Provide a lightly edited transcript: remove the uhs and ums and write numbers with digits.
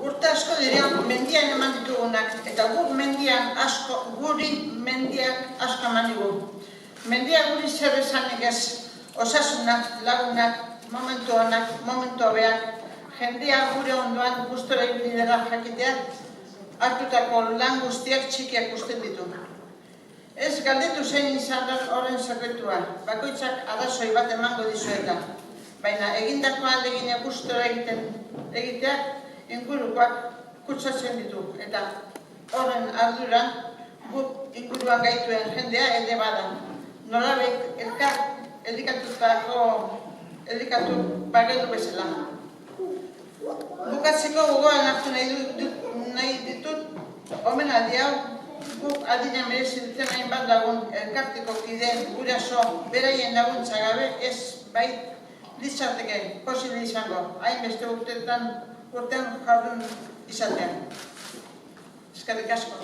Urte asko dira mendian eman ditugunak, eta guri mendiak asko eman digu. Mendiak guri zer esanik ez, osasunak, lagunak, momentu honak, momentu hobeak, jendea gure ondoan gustora ibili dela jakiteak, hartutako lan guztiak txikiak usten ditu. Ez galdetu zein izan horren sekretua, bakoitzak arrazoi bat emango dizueta, baina egindakoa ahalegina gustora egiteak ingurukoak kutsatzen ditu, eta horren arduran guk inguruan gaituen jendea ere bada. Nolabait elkar elikatu bagenu bezala. Bukatzeko gogoan hartu nahi ditut omenaldi hau, guk adina merezi duten hainbat lagun elkarteko kideen guraso beraien laguntza gabe ez bait litzateke posible izango, hainbeste urtean jardun izatean. Eskerrik asko.